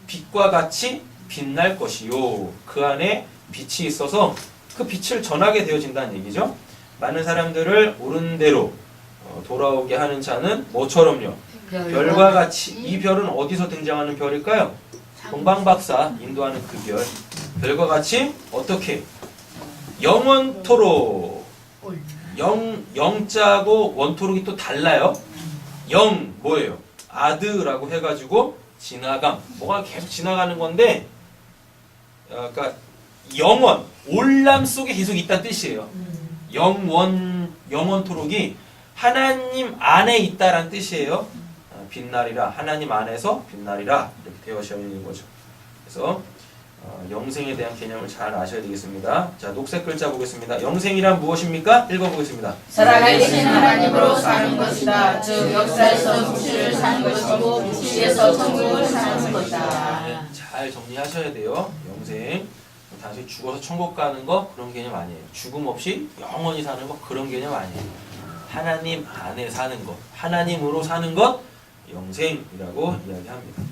빛과 같이 빛날 것이요. 그 안에 빛이 있어서 그 빛을 전하게 되어진다는 얘기죠. 많은 사람들을 옳은 대로 돌아오게 하는 자는 뭐처럼요? 별과 같이. 이 별은 어디서 등장하는 별일까요? 동방박사 인도하는 그 별. 별과 같이 어떻게? 영원토록. 영자고 원토록이 또 달라요. 영 뭐예요? 아드라고 해가지고 지나감. 뭐가 계속 지나가는 건데 그러니까 영원, 올람 속에 계속 있다는 뜻이에요. 영원토록이 하나님 안에 있다라는 뜻이에요. 빛나리라. 하나님 안에서 빛나리라. 이렇게 되어져 있는 거죠. 그래서 영생에 대한 개념을 잘 아셔야 되겠습니다. 자, 녹색 글자 보겠습니다. 영생이란 무엇입니까? 읽어보겠습니다. 살아계신 하나님으로 사는 것이다. 즉 역사에서 묵시를 사는 것이고 묵시에서 천국을 사는 것이다. 네, 잘 정리하셔야 돼요. 영생. 단순히 죽어서 천국 가는 거 그런 개념 아니에요. 죽음 없이 영원히 사는 거 그런 개념 아니에요. 하나님 안에 사는 것, 하나님으로 사는 것 영생이라고 이야기합니다.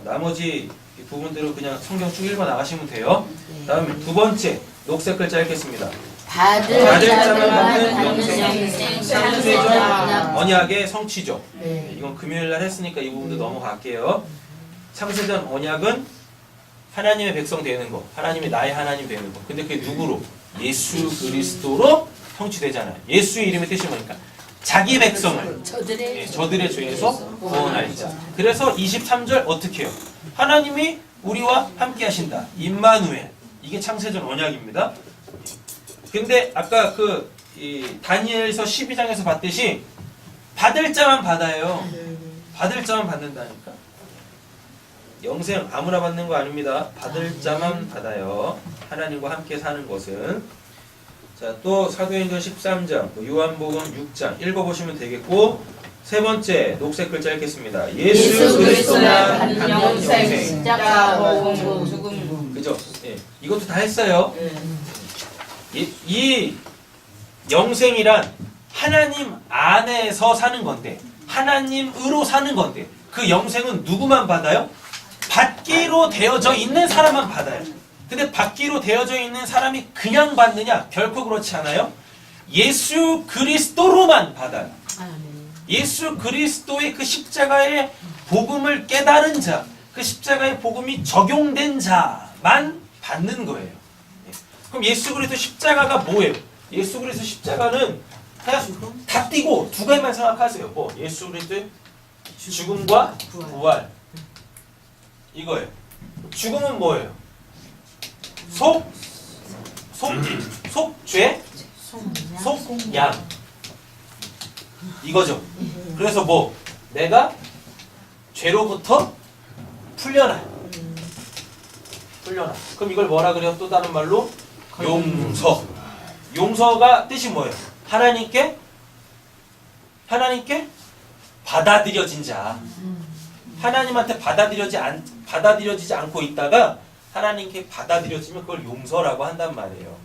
나머지 이 부분들은 그냥 성경 쭉 읽어 나가시면 돼요. 다음에 두 번째 녹색 글자 읽겠습니다. 받을 자만 받는 영생 창세전 언약의 성취죠. 이건 금요일날 했으니까 이 부분도 넘어갈게요. 창세전 언약은 하나님의 백성 되는 거, 하나님이 나의 하나님 되는 거. 근데 그게 누구로? 예수 그리스도로 성취되잖아요. 예수의 이름의 뜻이 뭐니까? 자기 백성을 저들의 죄에서 구원할 자. 그래서 23절 어떻게 해요? 하나님이 우리와 함께 하신다. 임마누엘. 이게 창세전 언약입니다. 근데 아까 다니엘서 12장에서 봤듯이 받을 자만 받아요. 받을 자만 받는다니까. 영생 아무나 받는 거 아닙니다. 받을 자만 받아요. 하나님과 함께 사는 것은. 자, 또 사도행전 13장, 요한복음 6장 읽어보시면 되겠고, 세 번째 녹색 글자 읽겠습니다. 예수 그리스도만 받는 영생. 십자가 죽음. 그죠? 예, 이것도 다 했어요. 이 영생이란 하나님 안에서 사는 건데, 하나님으로 사는 건데, 그 영생은 누구만 받아요? 받기로 되어져 있는 사람만 받아요. 근데 받기로 되어져 있는 사람이 그냥 받느냐? 결코 그렇지 않아요. 예수 그리스도로만 받아요. 예수 그리스도의 그 십자가의 복음을 깨달은 자, 그 십자가의 복음이 적용된 자만 받는 거예요. 그럼 예수 그리스도 십자가가 뭐예요? 예수 그리스도 십자가는 그냥 다 띄고 두 가지만 생각하세요. 뭐 예수 그리스도의 죽음과 부활. 이거예요. 죽음은 뭐예요? 속죄, 속양. 이거죠. 그래서 뭐 내가 죄로부터 풀려나. 풀려나. 그럼 이걸 뭐라 그래요? 또 다른 말로 용서. 용서가 뜻이 뭐예요? 하나님께 받아들여진 자. 하나님한테 받아들여지지 않고 있다가 하나님께 받아들여지면 그걸 용서라고 한단 말이에요.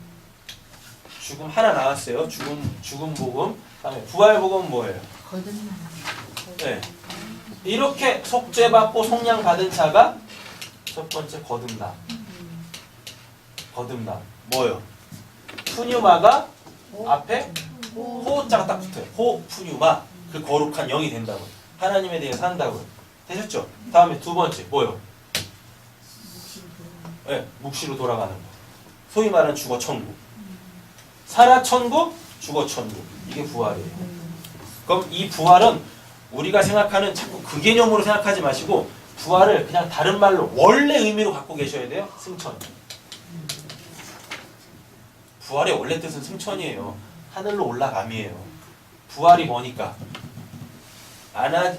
죽음 하나 나왔어요. 죽음 복음. 다음에 부활 복음 뭐예요? 거듭나. 네. 이렇게 속죄받고 속량 받은 자가 첫 번째 거듭남. 거듭남 뭐예요? 푸뉴마가 앞에 호자가 딱 붙어요. 호 푸뉴마. 그 거룩한 영이 된다고요. 하나님에 대해 산다고요. 되셨죠? 다음에 두 번째 뭐예요? 네, 묵시로 돌아가는 거. 소위 말하는 주거천국. 살아천국, 주거천국. 이게 부활이에요. 그럼 이 부활은 우리가 생각하는 자꾸 그 개념으로 생각하지 마시고 부활을 그냥 다른 말로 원래 의미로 갖고 계셔야 돼요. 승천. 부활의 원래 뜻은 승천이에요. 하늘로 올라감이에요. 부활이 뭐니까?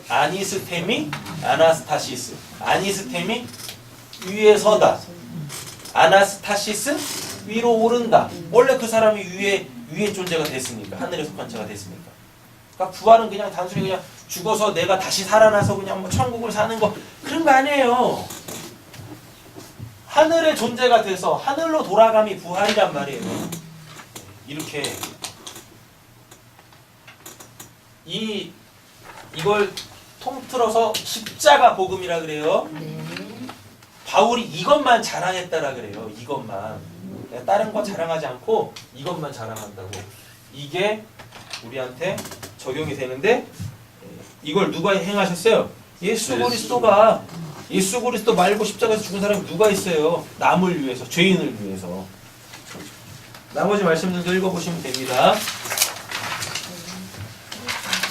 아니스템이 아나스타시스. 아니스템이 위에 서다. 아나스타시스 위로 오른다. 원래 그 사람이 위에 존재가 됐으니까. 하늘에 속한 자가 됐으니까. 그러니까 부활은 그냥 단순히 그냥 죽어서 내가 다시 살아나서 그냥 뭐 천국을 사는 거 그런 거 아니에요. 하늘의 존재가 돼서 하늘로 돌아감이 부활이란 말이에요. 이렇게 이걸 통틀어서 십자가 복음이라 그래요. 바울이 이것만 자랑했다라 그래요. 이것만. 다른 거 자랑하지 않고 이것만 자랑한다고. 이게 우리한테 적용이 되는데 이걸 누가 행하셨어요? 예수 그리스도가. 예수 그리스도 말고 십자가에서 죽은 사람이 누가 있어요? 남을 위해서, 죄인을 위해서. 나머지 말씀들도 읽어보시면 됩니다.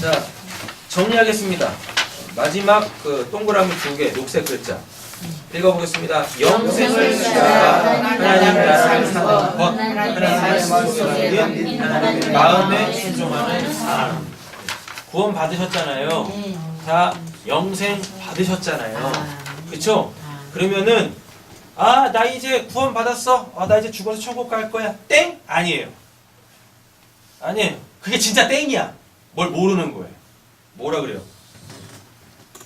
자, 정리하겠습니다. 마지막 그 동그라미 2개, 녹색 글자. 읽어보겠습니다. 영생을 주시다가 하나님 나라를 사는 것, 하나님의 말씀을 하나님 마음에 순종하는 사람. 구원 받으셨잖아요. 자, 영생 받으셨잖아요. 그쵸? 그러면은 나 이제 구원 받았어. 나 이제 죽어서 천국 갈 거야. 땡? 아니에요. 아니에요. 그게 진짜 땡이야. 뭘 모르는 거예요. 뭐라 그래요?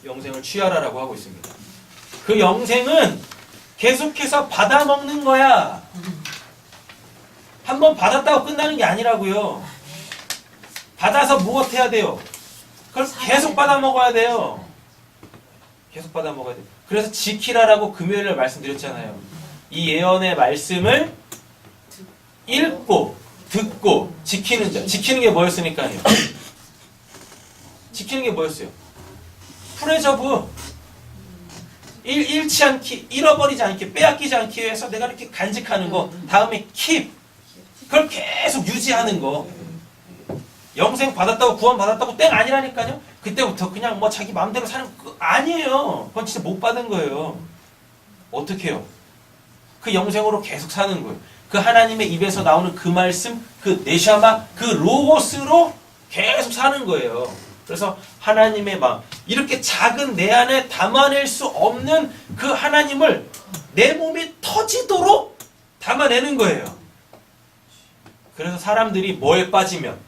영생을 취하라라고 하고 있습니다. 그 영생은 계속해서 받아먹는 거야. 한번 받았다고 끝나는 게 아니라고요. 받아서 무엇해야 돼요? 그걸 계속 받아먹어야 돼요. 계속 받아먹어야 돼요. 그래서 지키라라고 금요일에 말씀드렸잖아요. 이 예언의 말씀을 읽고 듣고 지키는 자. 지키는 게 뭐였으니까요? 지키는 게 뭐였어요? 프레저브. 잃지 않기, 잃어버리지 않기, 빼앗기지 않기 위해서 내가 이렇게 간직하는 거. 다음에 keep. 그걸 계속 유지하는 거. 영생 받았다고 구원 받았다고 땡 아니라니까요. 그때부터 그냥 뭐 자기 마음대로 사는 거 아니에요. 그건 진짜 못 받은 거예요. 어떻게 해요? 그 영생으로 계속 사는 거예요. 그 하나님의 입에서 나오는 그 말씀, 그 네샤마, 그 로고스로 계속 사는 거예요. 그래서 하나님의 마음, 이렇게 작은 내 안에 담아낼 수 없는 그 하나님을 내 몸이 터지도록 담아내는 거예요. 그래서 사람들이 뭐에 빠지면,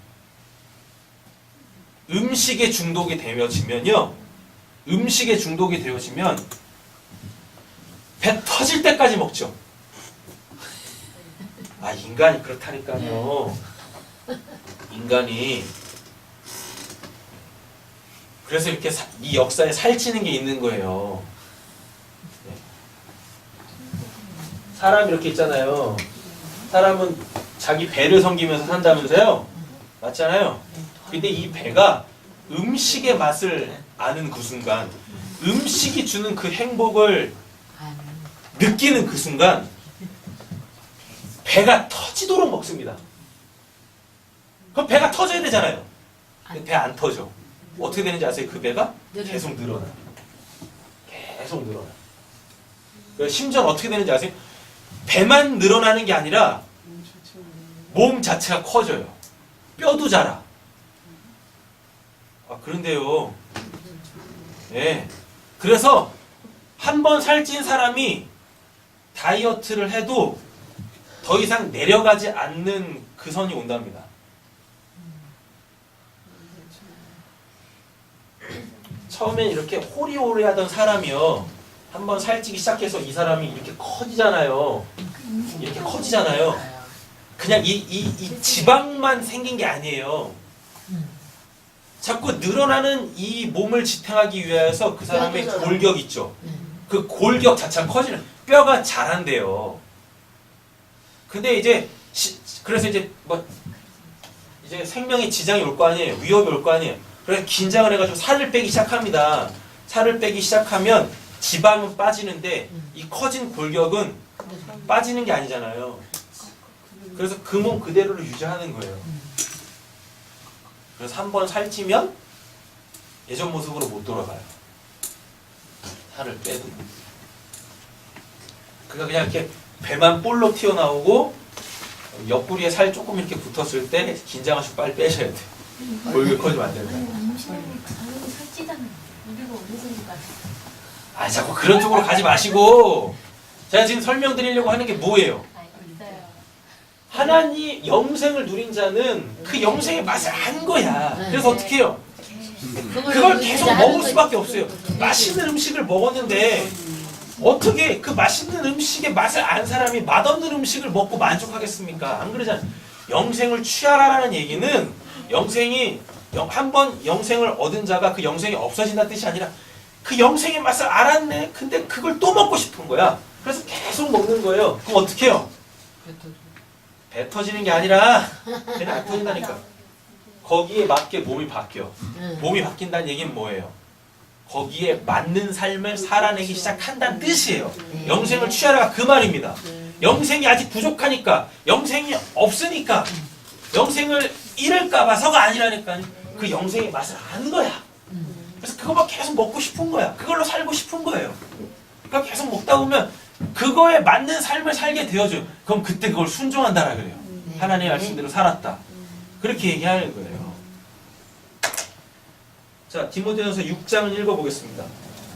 음식에 중독이 되어지면요, 음식에 중독이 되어지면 배 터질 때까지 먹죠. 인간이 그렇다니까요. 인간이. 그래서 이렇게 이 역사에 살찌는 게 있는 거예요. 사람 이렇게 있잖아요. 사람은 자기 배를 섬기면서 산다면서요? 맞잖아요. 근데 이 배가 음식의 맛을 아는 그 순간, 음식이 주는 그 행복을 느끼는 그 순간 배가 터지도록 먹습니다. 그럼 배가 터져야 되잖아요. 근데 배 안 터져. 어떻게 되는지 아세요? 그 배가 계속 늘어나. 계속 늘어나. 심지어 어떻게 되는지 아세요? 배만 늘어나는 게 아니라 몸 자체가 커져요. 뼈도 자라. 그런데요. 예. 그래서 한 번 살찐 사람이 다이어트를 해도 더 이상 내려가지 않는 그 선이 온답니다. 처음엔 이렇게 호리호리하던 사람이요, 한번 살찌기 시작해서 이 사람이 이렇게 커지잖아요. 이렇게 커지잖아요. 그냥 이 지방만 생긴 게 아니에요. 자꾸 늘어나는 이 몸을 지탱하기 위해서 그 사람의 골격 있죠. 그 골격 자체가 커지는, 뼈가 자란대요. 근데 이제 그래서 이제 이제 생명에 지장이 올 거 아니에요. 위협이 올 거 아니에요. 그래서 긴장을 해가지고 살을 빼기 시작합니다. 살을 빼기 시작하면 지방은 빠지는데 이 커진 골격은 빠지는 게 아니잖아요. 그래서 그 몸 그대로를 유지하는 거예요. 그래서 한 번 살찌면 예전 모습으로 못 돌아가요. 살을 빼도. 그러니까 그냥 이렇게 배만 볼록 튀어나오고 옆구리에 살 조금 이렇게 붙었을 때 긴장하시고 빨리 빼셔야 돼요. 골격 커지면 안 된다. 당연히 살찌잖아. 우리가 어디서니까. 아, 자꾸 그런 쪽으로 가지 마시고, 제가 지금 설명드리려고 하는 게 뭐예요? 있어요. 하나님 영생을 누린 자는 그 영생의 맛을 안 거야. 그래서 어떻게 해요? 그걸 계속 먹을 수밖에 없어요. 맛있는 음식을 먹었는데 어떻게 그 맛있는 음식의 맛을 안 사람이 맛없는 음식을 먹고 만족하겠습니까? 안 그러잖아요. 영생을 취하라라는 얘기는 영생이 한 번 영생을 얻은 자가 그 영생이 없어진다는 뜻이 아니라 그 영생의 맛을 알았네. 근데 그걸 또 먹고 싶은 거야. 그래서 계속 먹는 거예요. 그럼 어떻게 해요? 배 터지는 게 아니라 배는 안 터진다니까. 거기에 맞게 몸이 바뀌어. 몸이 바뀐다는 얘기는 뭐예요? 거기에 맞는 삶을 살아내기 시작한다는 뜻이에요. 영생을 취하라가 그 말입니다. 영생이 아직 부족하니까, 영생이 없으니까, 영생을 잃을까 봐서가 아니라니까. 그 영생의 맛을 아는 거야. 그래서 그거만 계속 먹고 싶은 거야. 그걸로 살고 싶은 거예요. 그러니까 계속 먹다 보면 그거에 맞는 삶을 살게 되어줘요. 그럼 그때 그걸 순종한다라 그래요. 하나님의 말씀대로 살았다. 그렇게 얘기하는 거예요. 자, 디모데전서 6장을 읽어보겠습니다.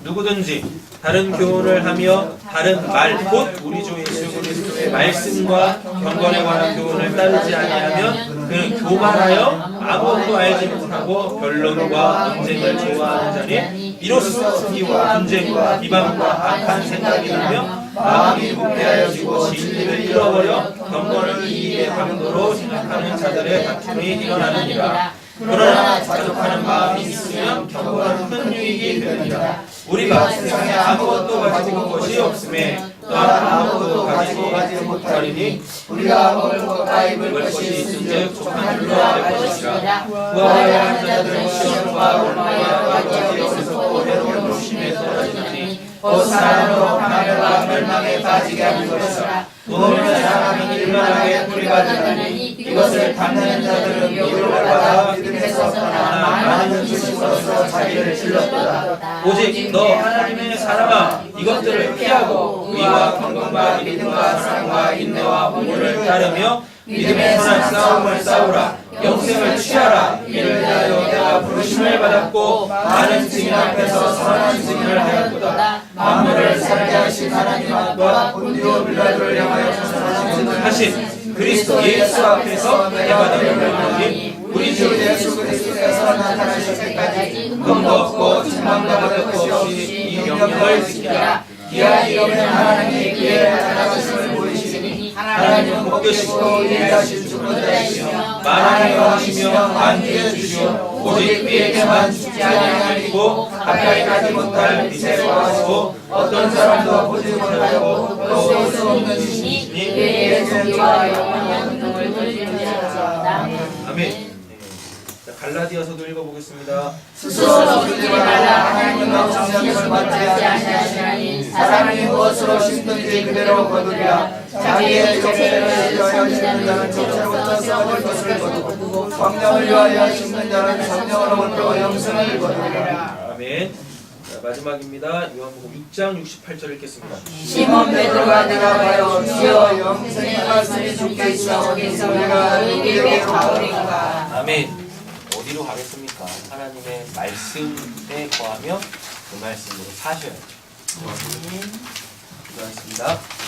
누구든지 다른 교훈을 하며 다른 말, 곧 우리 주 예수 그리스도의 말씀과 경건에 관한 교훈을 따르지 아니하면 그는 교만하여 아무것도 알지 못하고 변론과 논쟁을 좋아하는 자니 이로써 시기와 분쟁과 비방과 악한 생각이 나며 마음이 부패하여지고 진리를 잃어버려 경건을 이익의 강도로 생각하는 자들의 다툼이 일어나느니라. 그러나 자족하는 마음이 있으면 경건은 큰 유익이 되느니라. 우리가 세상에 아무것도 가지고 온 것이 없음에 또한 아무것도 가지고 가지 못하리니 우리가 먹을 것과 입을 것이 있은즉 족한 줄로 알 것이라. 구하여 하는 자들은 시험과 올무와 여러가지 어리석고 해로운 욕심에 떨어지나니 곧 사람으로 파멸과 멸망에 빠지게 하는 것이라. 돈을 사랑하는 일만하게 뿌리가 되나니 이것을 탐내는 자들은 미움을 받아 믿음에서 떠나 많은 주식으로서 자기를 찔렀도다. 오직 너 하나님의 사람아, 이것들을 피하고 의와 경건과 믿음과 사랑과 인내와 공부를 따르며 믿음의 선한 싸움을 싸우라. 영생을 취하라. 이를 위하여 내가 부르심을 받았고 많은 증인 앞에서 선한 증인을 하였도다. 만물을 살게 하신 하나님 앞과 본디오 빌라도를 향하여 하신 그리스도 예수 앞에서 내가 너를 명하니 우리 주 예수 그리스도께서 나타나실 때까지 금도 없고 천만도 받을 것 없이 이 명령을 지키라. 기아이 없는 하나님의 기에 나타나심을 보이시니 하나님은 복되시고 예하신 주권자이시며 만왕의 왕이시며 만주의 주시오. 오직 그에게만 죽지 아니하리고 가까이 가지 못할 빛의 왕이시고 어떤 사람도 보지 못하고 또 볼 수 없는 신이시니 그의 존귀와 영원한 능력을 돌리리라. 아멘. 갈라디아서도 읽어보겠습니다. 스스로 죽지 말라. 하나님은 정령을 받지 아니하시나니 사람이 무엇으로 심든지 그대로 거두리라. 자기의 정체를 위하여 심는 자는 정체로부터 썩을 것을 거두고 성령을 위하여 심는 자는 성령으로부터 영생을 거두리라. 아멘. 자, 마지막입니다. 요한복음 6장 68절 읽겠습니다. 시몬 베드로가 대답하여 주여 영생의 말씀이 주께 있어 어디서 우리가 너희에게 가오리까. 아멘. 어디로 가겠습니까? 하나님의 말씀에 거하며 그 말씀으로 사셔야죠. 기도하겠습니다.